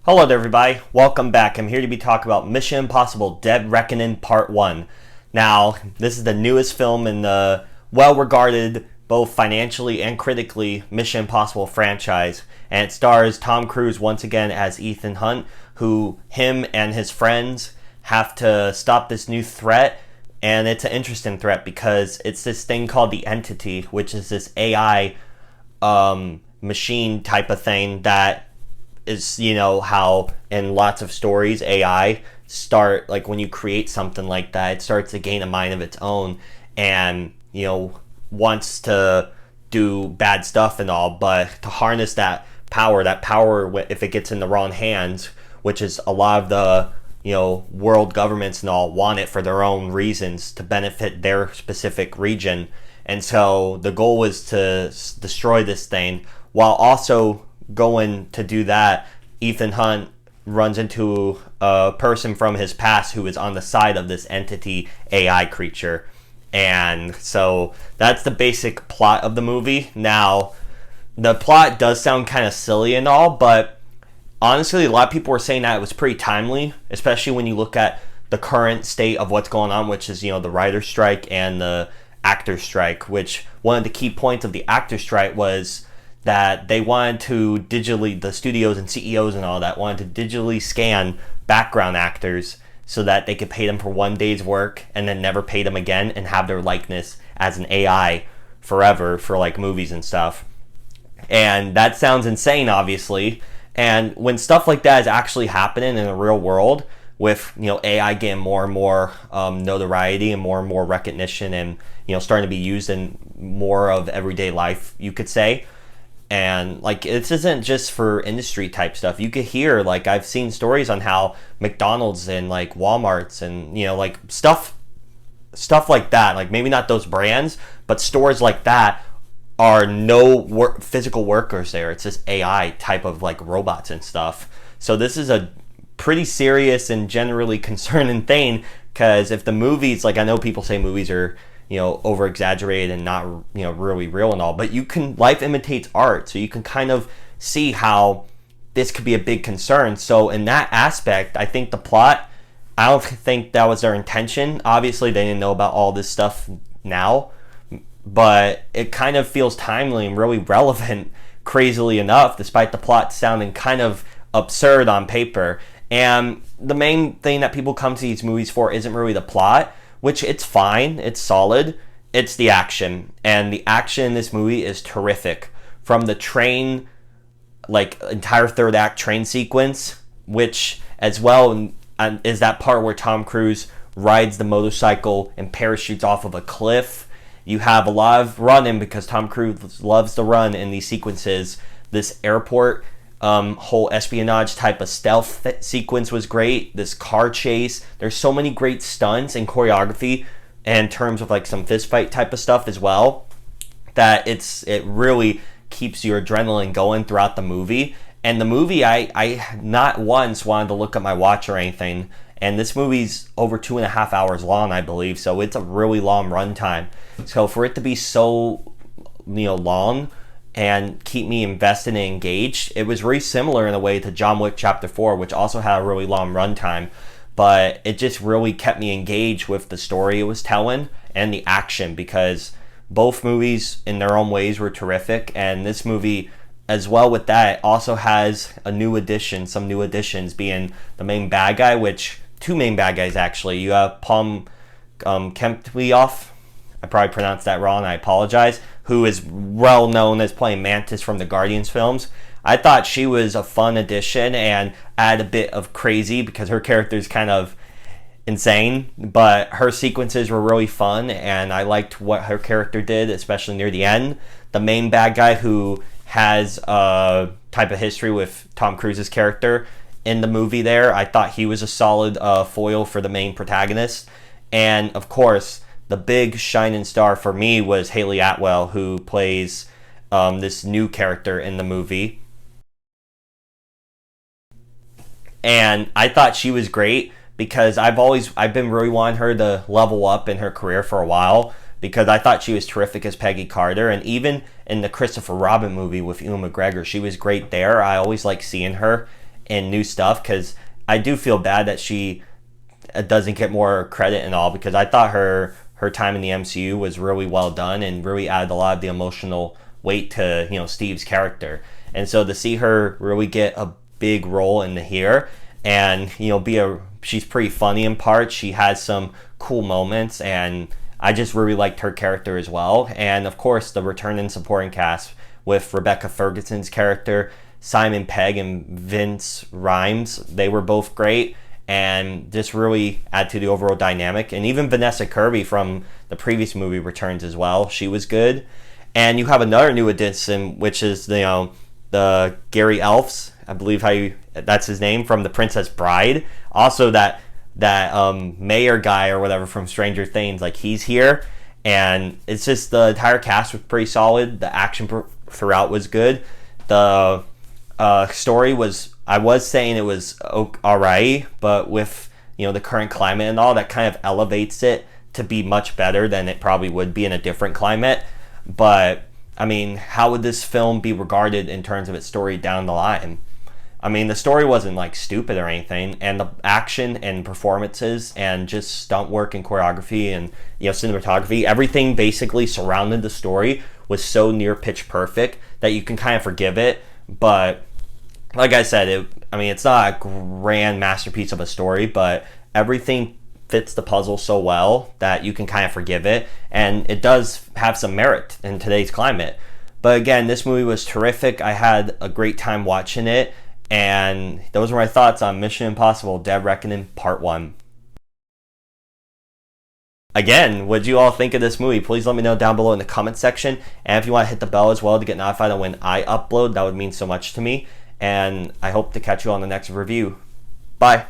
Hello there, everybody. Welcome back. I'm here to be talking about Mission Impossible Dead Reckoning Part 1. Now, this is the newest film in the well-regarded, both financially and critically, Mission Impossible franchise. And it stars Tom Cruise once again as Ethan Hunt, who him and his friends have to stop this new threat. And it's an interesting threat because it's this thing called the Entity, which is this AI machine type of thing that is, how in lots of stories AI start, like when you create something like that, it starts to gain a mind of its own and wants to do bad stuff and all. But to harness that power, if it gets in the wrong hands, which is a lot of the world governments and all want it for their own reasons to benefit their specific region. And so the goal was to destroy this thing while also going to do that. Ethan Hunt runs into a person from his past who is on the side of this Entity AI creature. And so that's the basic plot of the movie. Now, the plot does sound kind of silly and all, but honestly, a lot of people were saying that it was pretty timely, especially when you look at the current state of what's going on, which is, the writer's strike and the actor's strike, which one of the key points of the actor's strike was that they wanted to digitally, the studios and CEOs and all that wanted to digitally scan background actors so that they could pay them for one day's work and then never pay them again and have their likeness as an AI forever for like movies and stuff. And that sounds insane, obviously. And when stuff like that is actually happening in the real world, with AI getting more and more notoriety and more recognition, and starting to be used in more of everyday life, you could say. And like, this isn't just for industry type stuff. You could hear, like, I've seen stories on how McDonald's and like Walmart's and like stuff like that, like maybe not those brands, but stores like that are no physical workers there. It's just AI type of like robots and stuff. So this is a pretty serious and generally concerning thing, because if the movies, like, I know people say movies are over exaggerated and not really real and all, but life imitates art, so you can kind of see how this could be a big concern. So in that aspect, I think the plot, I don't think that was their intention. Obviously they didn't know about all this stuff now, but it kind of feels timely and really relevant, crazily enough, despite the plot sounding kind of absurd on paper. And the main thing that people come to these movies for isn't really the plot, which it's fine, it's solid, it's the action. And the action in this movie is terrific. From the train, like entire third act train sequence, which as well is that part where Tom Cruise rides the motorcycle and parachutes off of a cliff. You have a lot of running because Tom Cruise loves to run in these sequences. This airport whole espionage type of stealth sequence was great. This car chase, there's so many great stunts and choreography in terms of like some fist fight type of stuff as well, that it really keeps your adrenaline going throughout the movie. And the movie, I not once wanted to look at my watch or anything. And this movie's over 2.5 hours long, I believe, so it's a really long runtime. So for it to be so long and keep me invested and engaged, it was very similar in a way to John Wick Chapter 4, which also had a really long runtime, but it just really kept me engaged with the story it was telling and the action, because both movies in their own ways were terrific. And this movie, as well with that, also has some new additions, being the main bad guy, which two main bad guys actually. You have Palm Kemplioff, I probably pronounced that wrong, I apologize, who is well known as playing Mantis from the Guardians films. I thought she was a fun addition and add a bit of crazy because her character is kind of insane, but her sequences were really fun and I liked what her character did, especially near the end. The main bad guy, who has a type of history with Tom Cruise's character in the movie there, I thought he was a solid foil for the main protagonist. And of course, the big shining star for me was Haley Atwell, who plays this new character in the movie. And I thought she was great because I've been really wanting her to level up in her career for a while, because I thought she was terrific as Peggy Carter. And even in the Christopher Robin movie with Ewan McGregor, she was great there. I always like seeing her in new stuff, because I do feel bad that she doesn't get more credit and all, because I thought her time in the MCU was really well done and really added a lot of the emotional weight to, you know, Steve's character. And so to see her really get a big role in here, and, you know, she's pretty funny in parts. She has some cool moments, and I just really liked her character as well. And of course, the returning supporting cast with Rebecca Ferguson's character, Simon Pegg and Vince Rhimes, they were both great, and just really add to the overall dynamic. And even Vanessa Kirby from the previous movie returns as well. She was good. And you have another new addition, which is the Gary Elfs, I believe that's his name, from The Princess Bride. Also that mayor guy or whatever from Stranger Things, like, he's here. And it's just, the entire cast was pretty solid. The action throughout was good. The story was, I was saying it was alright, but with, you know, the current climate and all, that kind of elevates it to be much better than it probably would be in a different climate. But I mean, how would this film be regarded in terms of its story down the line? I mean, the story wasn't like stupid or anything, and the action and performances and just stunt work and choreography and, you know, cinematography, everything basically surrounded the story was so near pitch perfect that you can kind of forgive it. But like I said, it's not a grand masterpiece of a story, but everything fits the puzzle so well that you can kind of forgive it, and it does have some merit in today's climate. But again, this movie was terrific. I had a great time watching it, and those were my thoughts on Mission Impossible Dead Reckoning Part 1. Again, what did you all think of this movie? Please let me know down below in the comment section, and if you want to hit the bell as well to get notified on when I upload, that would mean so much to me. And I hope to catch you on the next review. Bye.